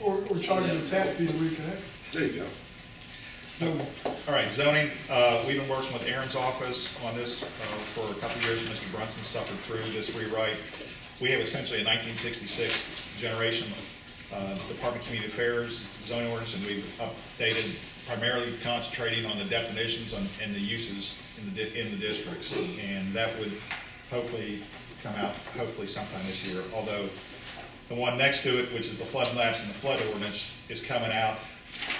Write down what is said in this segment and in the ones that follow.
Or charging a tap fee to reconnect. There you go. So, All right, zoning, we've been working with Aaron's office on this for a couple of years. Mr. Brunson suffered through this rewrite. We have essentially a 1966 generation Department of Community Affairs zoning ordinance, and we've updated, primarily concentrating on the definitions and the uses in the districts. And that would hopefully come out sometime this year, although the one next to it, which is the flood maps and the flood ordinance, is coming out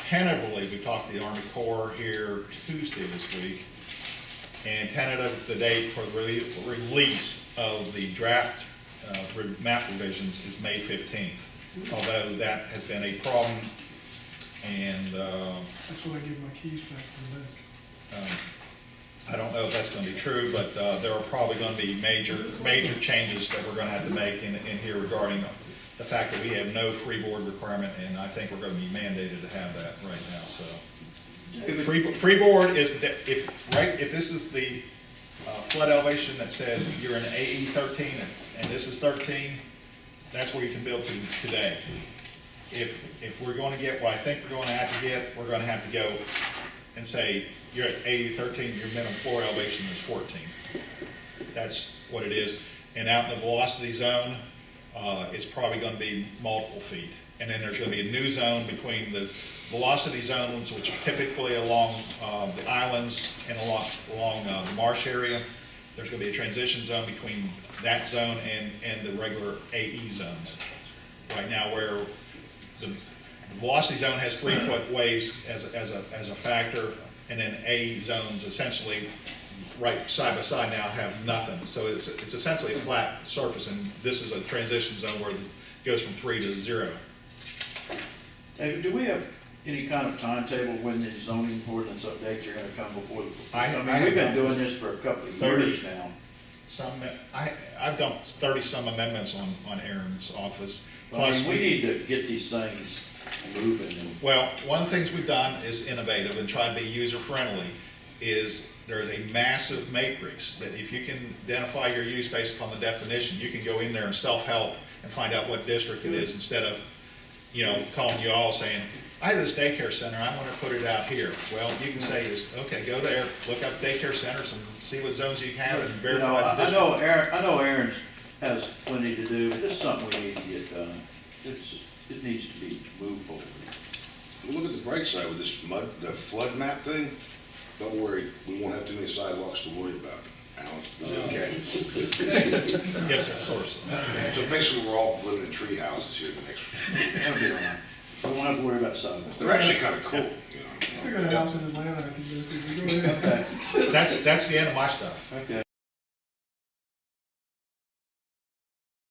tentatively. We talked to the Army Corps here Tuesday this week, and tentative the date for the release of the draft map revisions is May 15th, although that has been a problem, and that's when I give my keys back to the bank. I don't know if that's going to be true, but there are probably going to be major changes that we're going to have to make in here regarding the fact that we have no freeboard requirement, and I think we're going to be mandated to have that right now. So, freeboard is if this is the flood elevation that says you're in AE 13 and this is 13, that's where you can build to today. If we're going to get what I think we're going to have to get, we're going to have to go and say you're at AE 13, your minimum floor elevation is 14. That's what it is. And out in the velocity zone, it's probably going to be multiple feet. And then there's going to be a new zone between the velocity zones, which are typically along the islands and along the marsh area. There's going to be a transition zone between that zone and the regular AE zones. Right now, where the velocity zone has 3 foot waves as a factor, and then AE zones essentially right side by side now have nothing. So it's essentially a flat surface, and this is a transition zone where it goes from 3 to 0. David, do we have any kind of timetable when the zoning ordinance updates are going to come before the? I mean, we've been doing this for a couple of years now. I've done 30-some amendments on Aaron's office. Plus, we need to get these things moving. Well, one of the things we've done is innovative and try to be user-friendly. Is there's a massive matrix that if you can identify your use based upon the definition, you can go in there and self-help and find out what district it is, instead of, calling you all saying, I have this daycare center, I want to put it out here. Well, you can say is, okay, go there, look up daycare centers and see what zones you have and verify the district. I know Aaron's has plenty to do, but this is something we need to get done. It needs to be moved forward. Well, look at the bright side with this the flood map thing. Don't worry, we won't have too many sidewalks to worry about. Alan, okay. Yes, sir, source. So basically, we're all living in tree houses here the next. That'll be all right. We won't have to worry about sidewalks. They're actually kind of cool, I got a house in Atlanta I can go to. Go ahead. Okay. That's the end of my stuff.